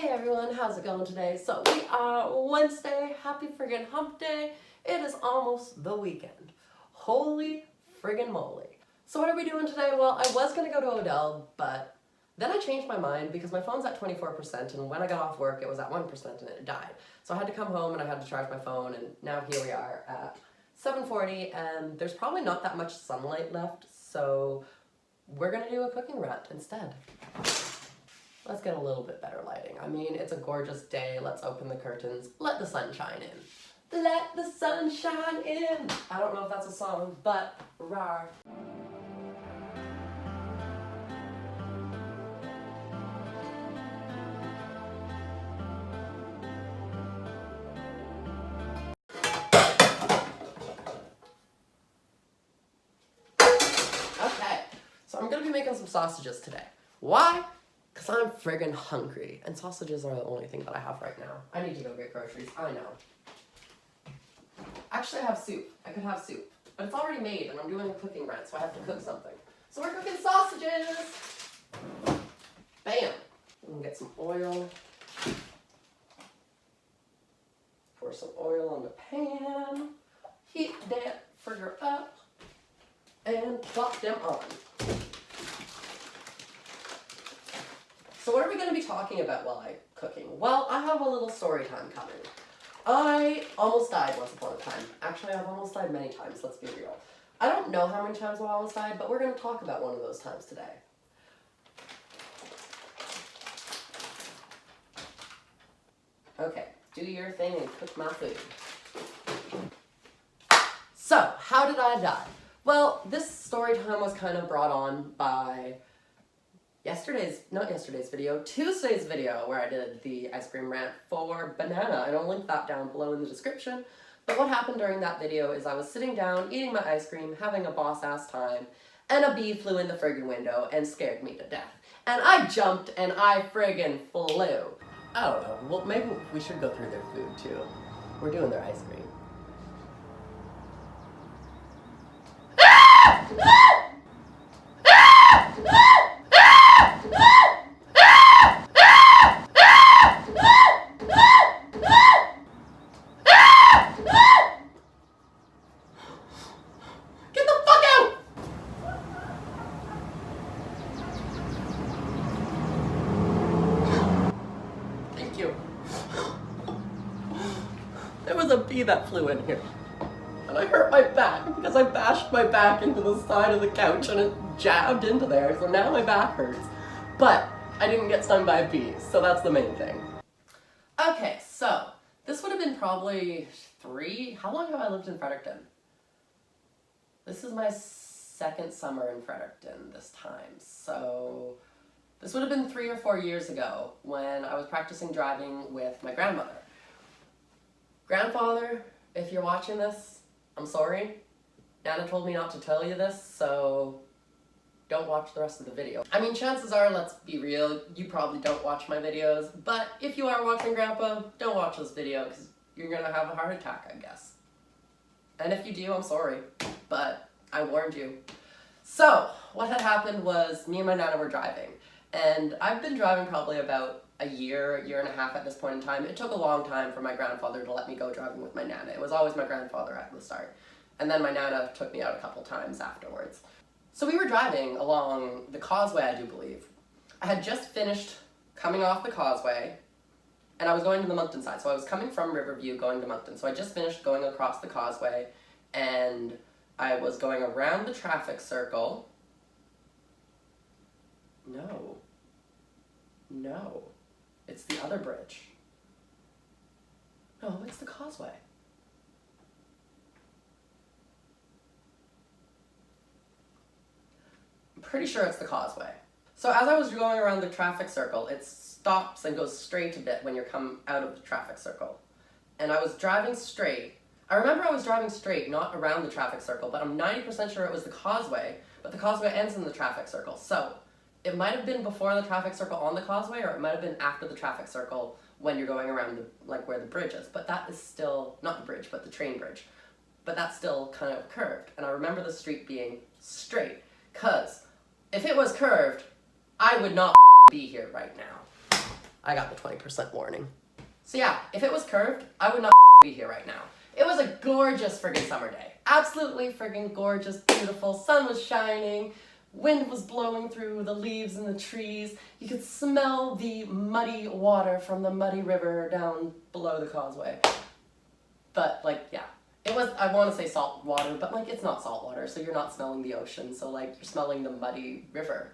Hey everyone, how's it going today? So we are Wednesday, happy friggin' hump day. It is almost the weekend. Holy friggin' moly. So what are we doing today? Well, I was gonna go to Odell, but then I changed my mind because my phone's at 24% and when I got off work it was at 1% and it died. So I had to come home and I had to charge my phone, and now here we are at 7:40 and there's probably not that much sunlight left, so we're gonna do a cooking rant instead. Let's get a little bit better lighting. I mean, it's a gorgeous day. Let's open the curtains. Let the sun shine in. Let the sun shine in. I don't know if that's a song, but rawr. Okay, so I'm gonna be making some sausages today. Why? Because I'm friggin' hungry, and sausages are the only thing that I have right now. I need to go get groceries, I know. Actually, I have soup. I could have soup, but it's already made, and I'm doing a cooking rant, so I have to cook something. So we're cooking sausages! Bam! I'm gonna get some oil. Pour some oil on the pan. Heat that frigger up, and plop them on. So what are we going to be talking about while I'm cooking? Well, I have a little story time coming. I almost died once upon a time. Actually, I've almost died many times, let's be real. I don't know how many times I almost died, but we're going to talk about one of those times today. Okay, do your thing and cook my food. So, how did I die? Well, this story time was kind of brought on by Tuesday's video where I did the ice cream rant for banana, and I'll link that down below in the description. But what happened during that video is I was sitting down, eating my ice cream, having a boss-ass time, and a bee flew in the friggin' window and scared me to death. And I jumped and I friggin' flew. I don't know, well maybe we should go through their food too. We're doing their ice cream. There was a bee that flew in here, and I hurt my back because I bashed my back into the side of the couch and it jabbed into there, so now my back hurts. But I didn't get stung by a bee, so that's the main thing. Okay, so this would have been probably how long have I lived in Fredericton? This is my second summer in Fredericton this time, so this would have been 3 or 4 years ago when I was practicing driving with my grandmother. Grandfather, if you're watching this, I'm sorry. Nana told me not to tell you this, so don't watch the rest of the video. I mean, chances are, let's be real, you probably don't watch my videos, but if you are watching Grandpa, don't watch this video because you're gonna have a heart attack, I guess. And if you do, I'm sorry, but I warned you. So, what had happened was me and my Nana were driving, and I've been driving probably about a year and a half at this point in time. It took a long time for my grandfather to let me go driving with my Nana. It was always my grandfather at the start. And then my Nana took me out a couple times afterwards. So we were driving along the causeway, I do believe. I had just finished coming off the causeway, and I was going to the Moncton side. So I was coming from Riverview going to Moncton. So I just finished going across the causeway, and I was going around the traffic circle. No. It's the other bridge. No, it's the causeway. I'm pretty sure it's the causeway. So as I was going around the traffic circle, it stops and goes straight a bit when you come out of the traffic circle. And I was driving straight. I remember I was driving straight, not around the traffic circle, but I'm 90% sure it was the causeway, but the causeway ends in the traffic circle. So it might have been before the traffic circle on the causeway, or it might have been after the traffic circle when you're going around where the bridge is. But that is still, not the bridge, but the train bridge. But that's still kind of curved. And I remember the street being straight, because if it was curved, I would not be here right now. I got the 20% warning. So yeah, if it was curved, I would not be here right now. It was a gorgeous friggin' summer day. Absolutely friggin' gorgeous, beautiful. Sun was shining. Wind was blowing through the leaves and the trees. You could smell the muddy water from the muddy river down below the causeway. But like, yeah, it was, I want to say salt water, but like it's not salt water, so you're not smelling the ocean, so like you're smelling the muddy river.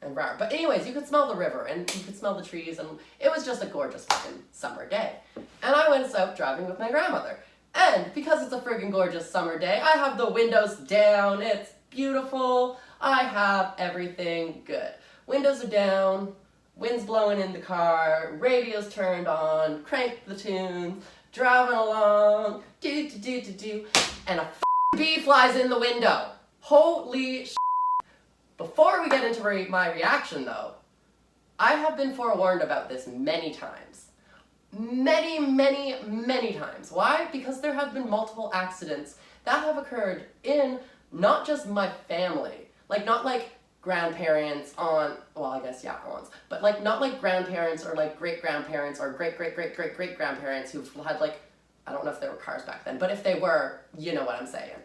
And rar. But anyways, you could smell the river and you could smell the trees, and it was just a gorgeous fucking summer day. And I went out driving with my grandmother. And because it's a friggin' gorgeous summer day, I have the windows down. It's beautiful. I have everything good. Windows are down, wind's blowing in the car, radio's turned on, crank the tunes, driving along, do, and a bee flies in the window. Holy shit. Before we get into my reaction though, I have been forewarned about this many times. Many times. Why? Because there have been multiple accidents that have occurred in not just my family, like not like grandparents on, well I guess yeah aunts, but like not like grandparents or like great-grandparents or great-great-great-great-great-grandparents who've had like, I don't know if there were cars back then, but if they were, you know what I'm saying,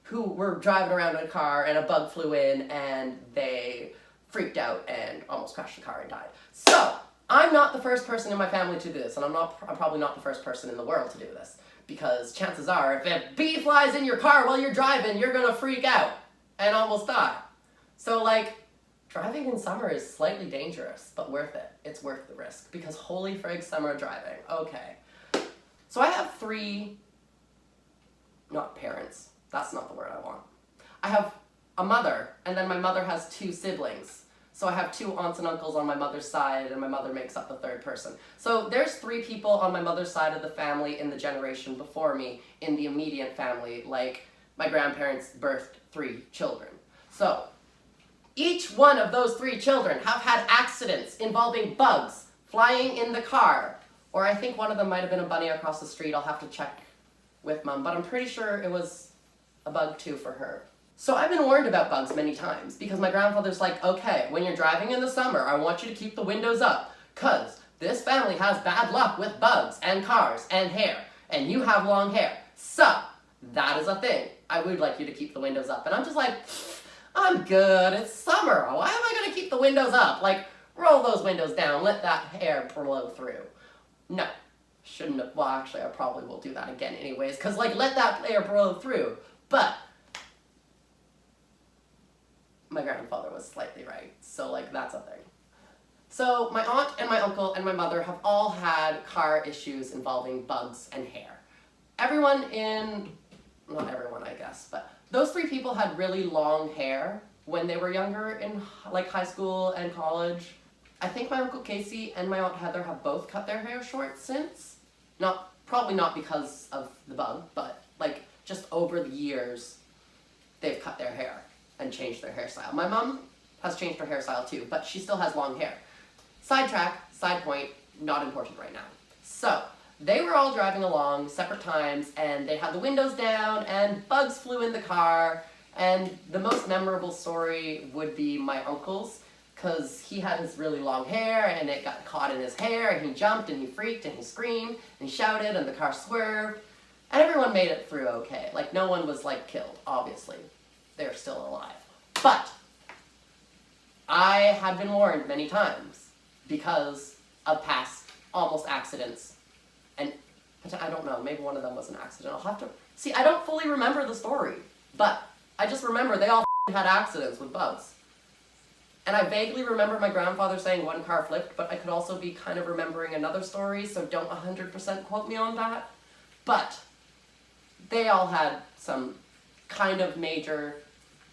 who were driving around in a car and a bug flew in and they freaked out and almost crashed the car and died. So, I'm not the first person in my family to do this, and I'm probably not the first person in the world to do this, because chances are, if a bee flies in your car while you're driving, you're gonna freak out and almost die. So like, driving in summer is slightly dangerous, but worth it. It's worth the risk, because holy frig, summer driving. Okay. So I have three, not parents, that's not the word I want. I have a mother, and then my mother has two siblings. So I have two aunts and uncles on my mother's side, and my mother makes up the third person. So there's three people on my mother's side of the family in the generation before me, in the immediate family, like my grandparents birthed 3 children. So each one of those 3 children have had accidents involving bugs flying in the car. Or I think one of them might have been a bunny across the street. I'll have to check with Mom, but I'm pretty sure it was a bug too for her. So I've been warned about bugs many times, because my grandfather's like, okay, when you're driving in the summer, I want you to keep the windows up, cause this family has bad luck with bugs and cars and hair, and you have long hair. So, that is a thing. I would like you to keep the windows up. And I'm just like, I'm good, it's summer. Why am I gonna keep the windows up? Like, roll those windows down, let that hair blow through. No, shouldn't have, well actually I probably will do that again anyways, cause like, let that hair blow through. But my grandfather was slightly right, so like that's a thing. So my aunt and my uncle and my mother have all had car issues involving bugs and hair. Everyone in, not everyone I guess, but those 3 people had really long hair when they were younger in like high school and college. I think my Uncle Casey and my Aunt Heather have both cut their hair short since. Probably not because of the bug, but like just over the years they've cut their hair and changed their hairstyle. My mom has changed her hairstyle too, but she still has long hair. Sidetrack, side point, not important right now. So, they were all driving along separate times, and they had the windows down, and bugs flew in the car, and the most memorable story would be my uncle's, because he had his really long hair, and it got caught in his hair, and he jumped, and he freaked, and he screamed, and he shouted, and the car swerved, and everyone made it through okay. Like, no one was, like, killed, obviously. They're still alive. But I had been warned many times because of past almost accidents. And I don't know, maybe one of them was an accident. I'll have to see, I don't fully remember the story, but I just remember they all had accidents with bugs. And I vaguely remember my grandfather saying one car flipped, but I could also be kind of remembering another story, so don't 100% quote me on that. But they all had some kind of major,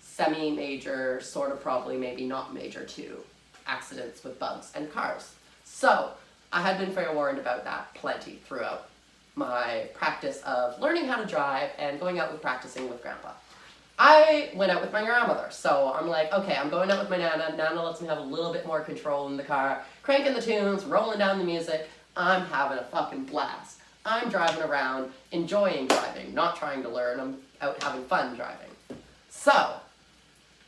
semi-major, sort of probably maybe not major too, accidents with bugs and cars. So I had been forewarned about that plenty throughout my practice of learning how to drive and going out and practicing with Grandpa. I went out with my grandmother, so I'm like, okay, I'm going out with my Nana. Nana lets me have a little bit more control in the car, cranking the tunes, rolling down the music. I'm having a fucking blast. I'm driving around, enjoying driving, not trying to learn. I'm out having fun driving. So,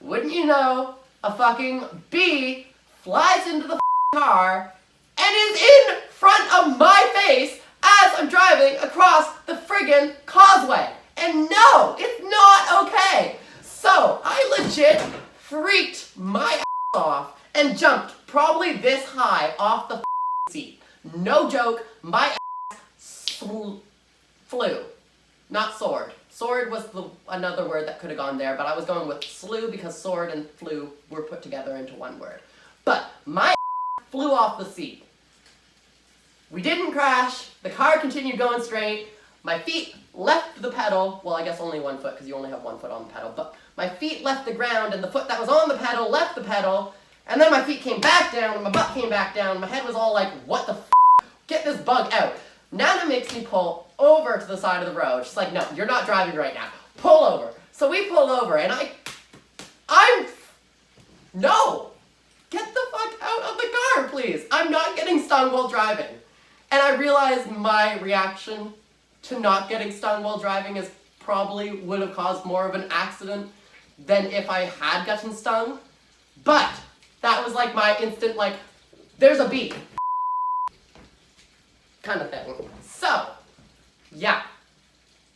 wouldn't you know, a fucking bee flies into the car, and is in front of my face as I'm driving across the friggin' causeway. And no, it's not okay. So I legit freaked my ass off and jumped probably this high off the seat. No joke, my ass flew. Not soared. Soared was another word that could have gone there, but I was going with slew because sword and flew were put together into one word. But my ass flew off the seat. We didn't crash. The car continued going straight. My feet left the pedal. Well, I guess only one foot because you only have one foot on the pedal. But my feet left the ground and the foot that was on the pedal left the pedal. And then my feet came back down and my butt came back down. My head was all like, what the f***? Get this bug out. Nana makes me pull over to the side of the road. She's like, no, you're not driving right now. Pull over. So we pull over and no! Get the fuck out of the car, please. I'm not getting stung while driving. And I realize my reaction to not getting stung while driving is probably would have caused more of an accident than if I had gotten stung. But that was like my instant, like, there's a bee kind of thing. So, yeah,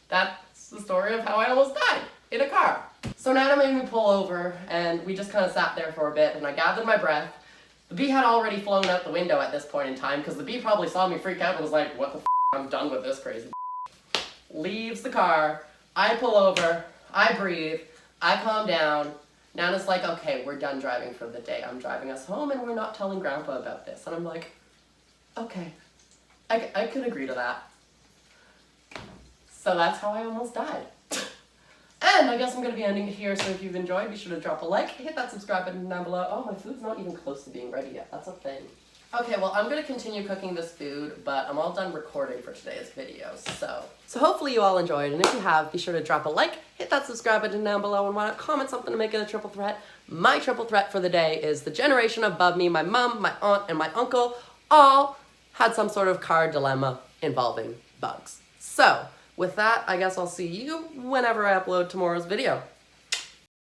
that's the story of how I almost died in a car. So Nana made me pull over and we just kind of sat there for a bit and I gathered my breath. The bee had already flown out the window at this point in time because the bee probably saw me freak out and was like, what the f***, I'm done with this crazy leaves the car, I pull over, I breathe, I calm down. Nana's like, okay, we're done driving for the day. I'm driving us home and we're not telling Grandpa about this. And I'm like, okay, I could agree to that. So that's how I almost died. And I guess I'm going to be ending it here, so if you've enjoyed, be sure to drop a like, hit that subscribe button down below. Oh, my food's not even close to being ready yet. That's a thing. Okay, well, I'm going to continue cooking this food, but I'm all done recording for today's video, So hopefully you all enjoyed, and if you have, be sure to drop a like, hit that subscribe button down below, and why not comment something to make it a triple threat. My triple threat for the day is the generation above me, my mom, my aunt, and my uncle, all had some sort of car dilemma involving bugs. So, with that, I guess I'll see you whenever I upload tomorrow's video.